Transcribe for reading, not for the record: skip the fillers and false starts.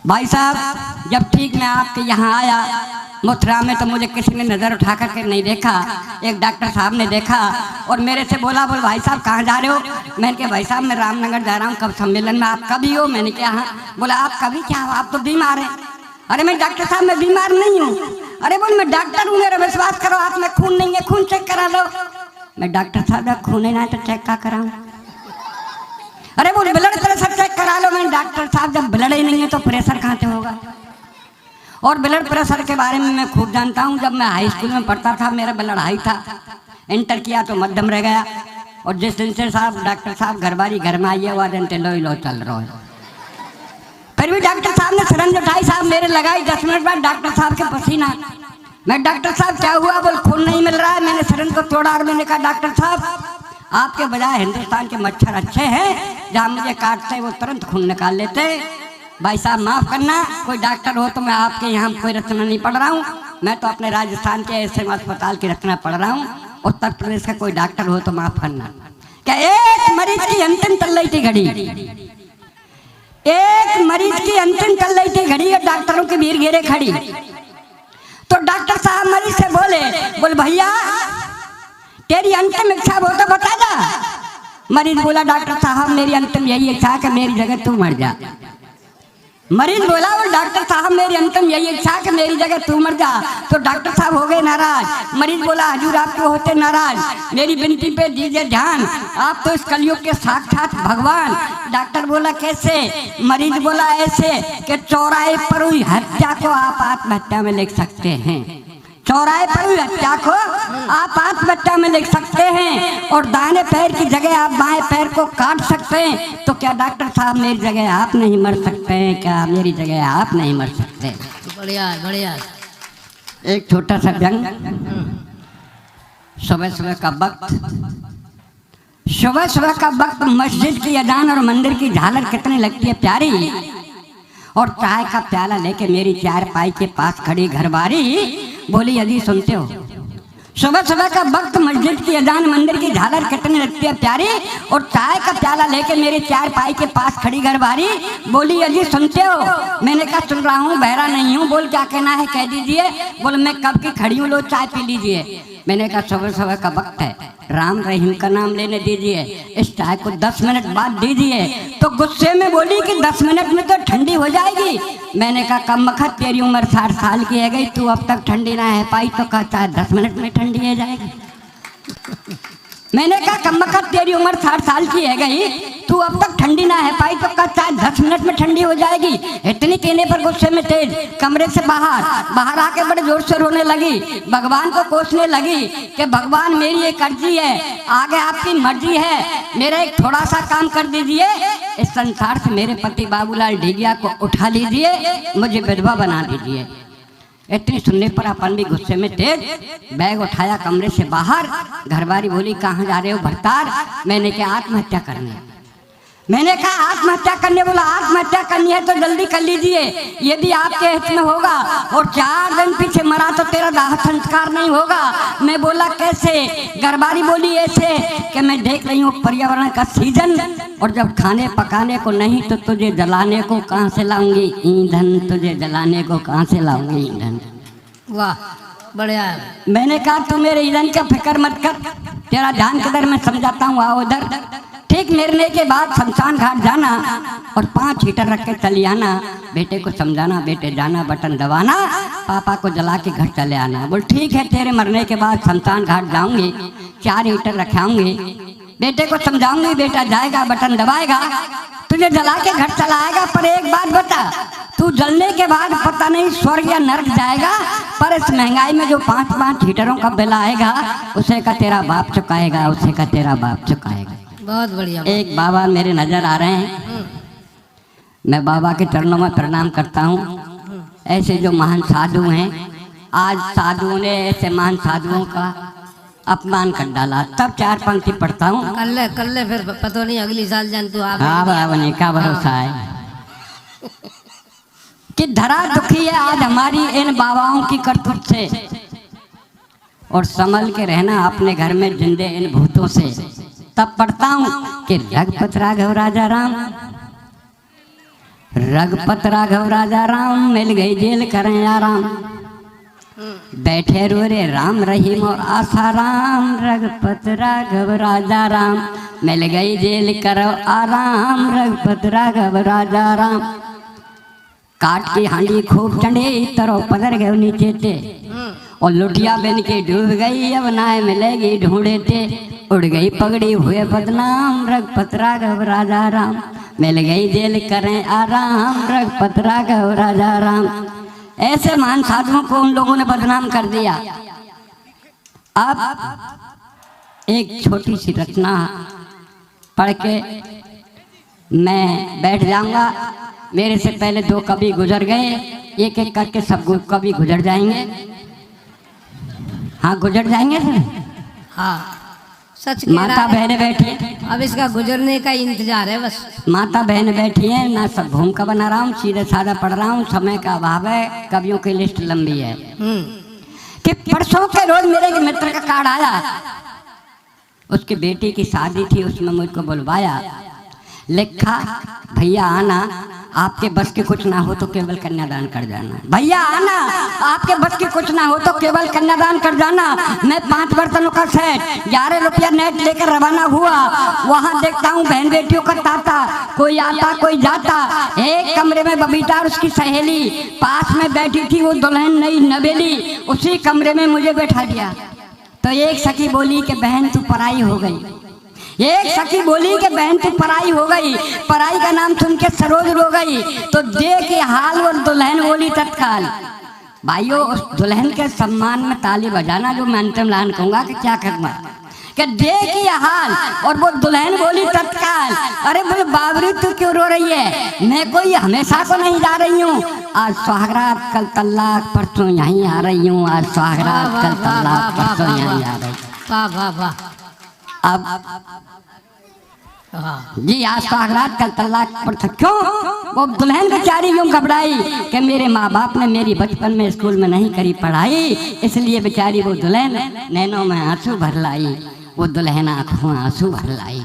भाई साहब जब ठीक मैं आपके यहाँ आया मथुरा में तो मुझे किसी ने नज़र उठा करके नहीं देखा। एक डॉक्टर साहब ने देखा और मेरे से बोला भाई साहब कहाँ जा रहे हो? मैंने कहा भाई साहब मैं रामनगर जा रहा हूँ कब सम्मेलन में। आप कभी हो? मैंने कहा हाँ। बोला आप कभी क्या हो? आप तो बीमार हैं। अरे मैं डॉक्टर साहब मैं बीमार नहीं हूँ। अरे बोल मैं डॉक्टर हूँ, मेरा विश्वास करो, आप में खून नहीं है, खून चेक करा लो। मैं डॉक्टर साहब जब खून है ना तो चेक क्या कराऊँ? अरे बोल ब्लड प्रेशर चेक करा लो। मैं डॉक्टर साहब जब ब्लड ही नहीं है तो प्रेशर कहाँ से होगा? और ब्लड प्रेशर के बारे में मैं खूब जानता हूँ। जब मैं हाई स्कूल में पढ़ता था मेरा ब्लड हाई था, इंटर किया तो मध्यम रह गया। और जिस दिन से साहब डॉक्टर साहब घरबारी घर में आई है वह दिन लो ही लो चल रहा है। फिर भी डॉक्टर साहब ने सिरंज उठाई साहब मेरे लगाई। 10 मिनट बाद डॉक्टर साहब के पसीना। मैं डॉक्टर साहब क्या हुआ? बोल खून नहीं मिल रहा है। मैंने सिरंज को तोड़ा और मैंने कहा डॉक्टर साहब आपके बजाय हिंदुस्तान के मच्छर अच्छे हैं, जहाँ मुझे काटते वो तुरंत खून निकाल लेते। भाई साहब माफ़ करना, कोई डॉक्टर हो तो मैं आपके यहाँ कोई रचना नहीं पढ़ रहा हूँ। मैं तो अपने राजस्थान के ऐसे अस्पताल की रचना पढ़ रहा हूँ। उत्तर प्रदेश का कोई डॉक्टर हो तो माफ़ करना। क्या एक मरीज की अंतिम चल रही थी घड़ी, एक मरीज की अंतिम चल रही थी घड़ी और डॉक्टरों की भीड़ घेरे खड़ी। तो डॉक्टर साहब मरीज से बोल भैया तेरी अंतिम इच्छा हो तो बता जा। मरीज बोला डॉक्टर साहब मेरी अंतिम यही इच्छा है कि मेरी जगह तू मर जा। मरीज बोला वो डॉक्टर साहब मेरी अंतिम यही इच्छा है कि मेरी जगह तू मर जा। तो डॉक्टर साहब हो गए नाराज। मरीज बोला हजूर आप क्यों होते नाराज? मेरी विनती पे दीजिए ध्यान, आप तो इस कलयुग के साक्षात भगवान। डॉक्टर बोला कैसे? मरीज बोला ऐसे कि चौराहे पर हुई हत्या को आप आत्महत्या में लिख सकते हैं। चौराहे पर हुई हत्या को आप आत्महत्या में लिख सकते हैं और दाहिने पैर की जगह आप बाएं पैर को काट सकते हैं। तो क्या डॉक्टर साहब मेरी जगह आप नहीं मर सकते हैं? क्या मेरी जगह आप नहीं मर सकते? बढ़िया बढ़िया। एक छोटा सा व्यंग। सुबह सुबह का वक्त, सुबह सुबह का वक्त मस्जिद की अजान और मंदिर की झालर कितनी लगती है प्यारी। और चाय का प्याला लेके मेरी चारपाई के पास खड़ी घरवारी बोली यदि सुनते हो। सुबह सुबह का वक्त मस्जिद की अजान मंदिर की झालर कितनी लगती है प्यारी। और चाय का प्याला लेके मेरे चारपाई के पास खड़ी घरवारी बोली यदि सुनते हो। मैंने कहा सुन रहा हूँ, बहरा नहीं हूँ, बोल क्या कहना है कह दीजिए। बोल मैं कब की खड़ी हूँ, लो चाय पी लीजिए। मैंने कहा सुबह सुबह का वक्त है, राम रहीम का नाम लेने दीजिए, इस चाय को 10 मिनट बाद दीजिए। तो गुस्से में बोली कि 10 मिनट में तो ठंडी हो जाएगी। मैंने कहा कम वक्त तेरी उम्र 60 साल की है गई, तू अब तक ठंडी ना है पाई तो कहता है 10 मिनट में ठंडी हो जाएगी। मैंने कहा कम वक्त तेरी उम्र 60 साल की है गई, तू अब तक ठंडी ना है पाई तो कहता है 10 मिनट में ठंडी हो जाएगी। इतनी कहने पर गुस्से में तेज कमरे से बाहर आके बड़े जोर से रोने लगी। भगवान को कोसने लगी कि भगवान मेरी एक अर्जी है, आगे आपकी मर्जी है, मेरा एक थोड़ा सा काम कर दीजिए। इस संसार से मेरे पति बाबूलाल ढीगिया को उठा लीजिए, मुझे विधवा बना दीजिए। इतनी सुनने पर अपन भी गुस्से में तेज बैग उठाया कमरे से बाहर। घरवारी बोली कहाँ जा रहे हो भरतार? मैंने कहा आत्महत्या करने। मैंने कहा आत्महत्या करने? बोला आत्महत्या करनी है तो जल्दी कर लीजिए, यदि आपके हित में होगा। और 4 दिन पीछे मरा तो तेरा दाह संस्कार नहीं होगा। मैं बोला कैसे? घरवारी बोली ऐसे कि मैं देख रही हूँ पर्यावरण का सीजन, और जब खाने पकाने को नहीं तो तुझे जलाने को कहाँ से लाऊंगी ईंधन, तुझे जलाने को कहाँ से लाऊंगी ईंधन। वाह बढ़िया। मैंने कहा तू मेरे ईंधन का फिक्र मत कर, तेरा ध्यान किधर मैं समझाता हूँ, आओ उधर। ठीक मरने के बाद शमशान घाट जाना और 5 हीटर रख के चली आना। बेटे को समझाना, बेटे जाना बटन दबाना, पापा को जला के घर चले आना। बोल ठीक है तेरे मरने के बाद शमशान घाट जाऊंगी, 4 हीटर रखाऊंगी, बेटे को समझाऊंगी, बेटा जाएगा बटन दबाएगा, तुझे जला के घर चला आएगा। पर एक बात बता, तू जलने के बाद पता नहीं स्वर्ग या नरक जाएगा, पर इस महंगाई में जो 5-5 हीटरों का बिल आएगा उसे का तेरा बाप चुकाएगा, उसे का तेरा बाप चुकाएगा। बहुत बढ़िया। एक बाबा मेरे नजर आ रहे हैं, मैं बाबा के चरणों में प्रणाम करता हूँ। ऐसे जो महान साधु हैं, आज साधुओं ने ऐसे महान साधुओं का अपमान कर डाला। तब 4 पंक्ति पढ़ता हूँ। कल फिर पता नहीं अगली साल जान तू आप। हाँ बाबा ने का भरोसा है कि धरा दुखी है आज हमारी इन बाबाओं की करतूत से, और संभल के रहना अपने घर में जिंदे इन भूतों से। तब पढ़ता हूँ कि रघुपत राघव राजा राम, रघुपत राघव राजा राम, मिल गई जेल करें आराम। बैठे रो रे राम रहीम और आसाराम, रघुपत राघव राजा राम, मिल गई जेल करो आराम, रघुपत राघव राजा राम। काट की हांडी खूब चढ़े, तरो पदर गए नीचे ते, और लुटिया बन के डूब गई, अब नाय मिलेगी ढूंढे ते। उड़ गई पगड़ी हुए बदनाम, रघुपत राघव राजा राम, मिल गई जेल करें आराम, रघुपत राघव राजा राम। ऐसे महान साधुओं को उन लोगों ने बदनाम कर दिया। अब एक छोटी सी रचना पढ़ के मैं बैठ जाऊंगा। मेरे से पहले दो कवि गुजर गए, एक एक करके सब कवि गुजर जाएंगे। हाँ गुजर जाएंगे सर। हाँ सच कह माता रहा है। बहने बैठी है, अब इसका गुजरने का इंतजार है बस। माता बहन बैठी है ना, सब घूम का बना रहा हूँ, सीधे साधा पढ़ रहा हूँ, समय का अभाव है, कवियों की लिस्ट लंबी है। कि परसों के रोज मेरे एक मित्र का कार्ड आया, उसकी बेटी की शादी थी, उसमें मुझको बुलवाया, लिखा भैया आना, आपके बस के कुछ ना हो तो केवल कन्यादान कर जाना। भैया आना, आपके बस के कुछ ना हो तो केवल कन्यादान कर जाना। मैं 5 बर्तनों का सेट 11 रुपया नेट लेकर रवाना हुआ। वहाँ देखता हूँ बहन बेटियों का ताता, कोई आता कोई जाता। एक कमरे में बबीता और उसकी सहेली, पास में बैठी थी वो दुल्हन नई नवेली, उसी कमरे में मुझे बैठा दिया। तो एक सखी बोली कि बहन तू पराई हो गई, एक सखी बोली कि बहन तू पराई हो गई, पराई का नाम सुन के सरोज रो गई। तो देख के हाल वो दुल्हन बोली तत्काल। भाइयों उस दुल्हन के सम्मान में ताली बजाना, जो मैं अंतिम लाइन कहूंगा कि क्या करना, कि देख ये हाल। और वो दुल्हन बोली तत्काल, अरे बोले बाबरी तू क्यों रो रही है, मैं कोई हमेशा को नहीं जा रही हूँ, आज सुहागरात कल तलाक परसों यहीं आ रही हूँ, आज सुहागरात कल तलाक परसों यहीं आ रही। वाह वाह वाह। अब जी आज सुहागरात कल तलाक पर क्यों? वो दुल्हन बेचारी यूं घबराई कि मेरे माँ बाप ने मेरी बचपन में स्कूल में नहीं करी पढ़ाई, इसलिए बेचारी वो दुल्हन नैनों में आंसू भर लाई, वो दुल्हन आंखों में आंसू भर लाई।